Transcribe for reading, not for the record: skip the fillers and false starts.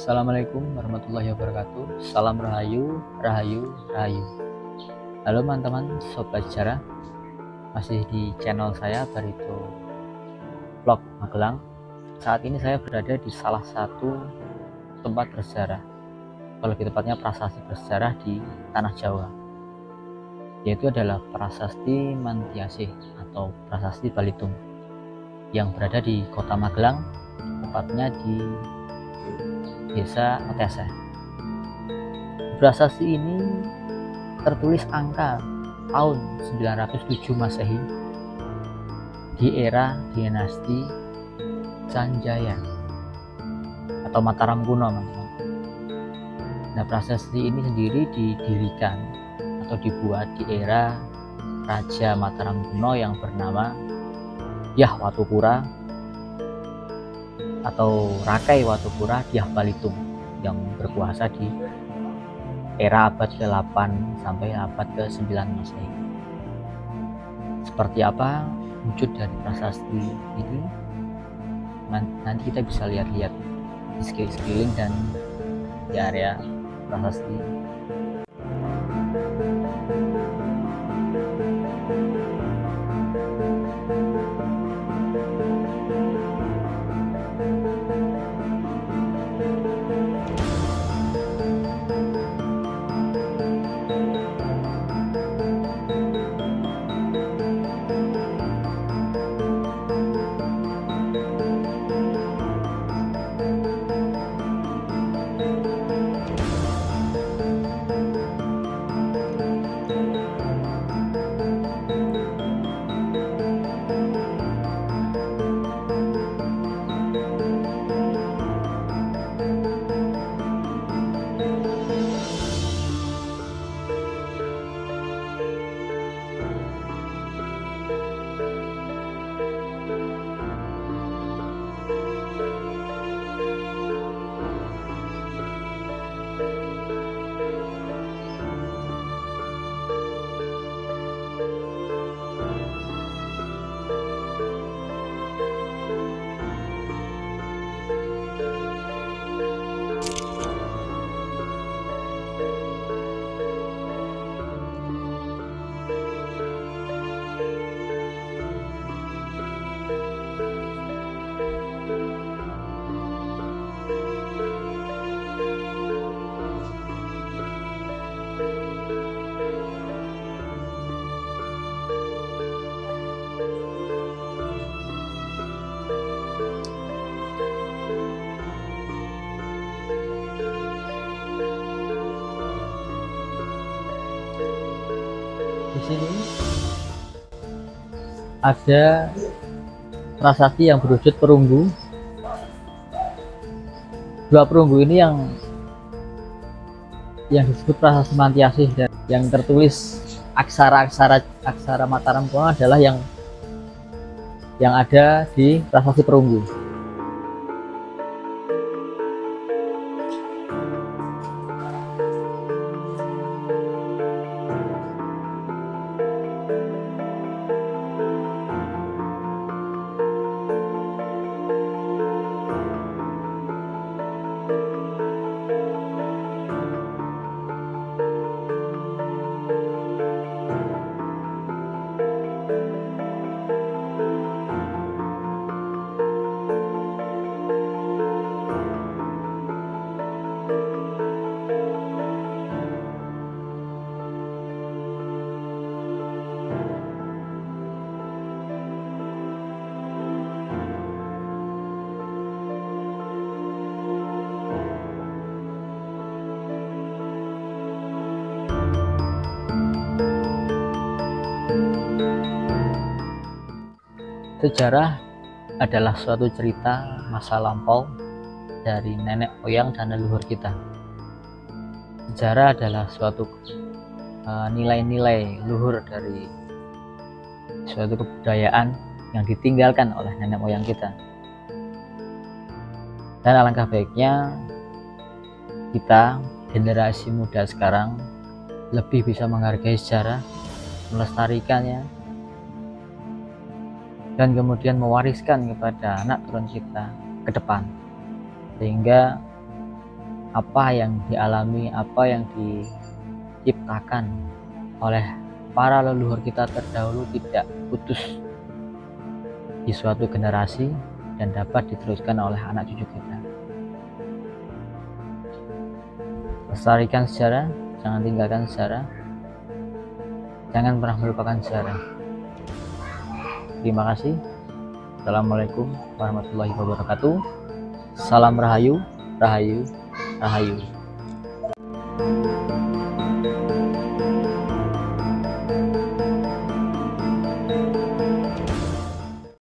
Assalamualaikum warahmatullahi wabarakatuh. Salam Rahayu, Rahayu, Rahayu. Halo teman-teman, sobat sejarah. Masih di channel saya Barito Vlog Magelang. Saat ini saya berada di salah satu tempat bersejarah, lebih tepatnya prasasti bersejarah di tanah Jawa, yaitu adalah Prasasti Mantiasih atau Prasasti Balitung yang berada di Kota Magelang, tepatnya di Desa Meteseh. Prasasti ini tertulis angka tahun 907 Masehi di era dinasti Sanjaya atau Mataram kuno, teman-teman. Nah, prasasti ini sendiri didirikan atau dibuat di era Raja Mataram kuno yang bernama Dyah Watupura atau Rakai Watupura Dyah Balitung yang berkuasa di era abad ke-8 sampai abad ke-9 Masehi. Seperti apa wujud dari prasasti ini? Nanti kita bisa lihat-lihat di sekeliling dan di area prasasti. Di sini ada prasasti yang berwujud perunggu. Dua perunggu ini yang disebut prasasti Mantiasih, dan yang tertulis aksara Mataram kuno adalah yang ada di prasasti perunggu. Sejarah adalah suatu cerita masa lampau dari nenek moyang dan leluhur kita. Sejarah adalah suatu nilai-nilai luhur dari suatu kebudayaan yang ditinggalkan oleh nenek moyang kita. Dan alangkah baiknya kita, generasi muda sekarang, lebih bisa menghargai sejarah, melestarikannya, dan kemudian mewariskan kepada anak turun kita ke depan, sehingga apa yang dialami, apa yang diciptakan oleh para leluhur kita terdahulu tidak putus di suatu generasi dan dapat diteruskan oleh anak cucu kita. Lestarikan sejarah, jangan tinggalkan sejarah, jangan pernah melupakan sejarah. Terima kasih. Assalamualaikum warahmatullahi wabarakatuh. Salam Rahayu, Rahayu, Rahayu.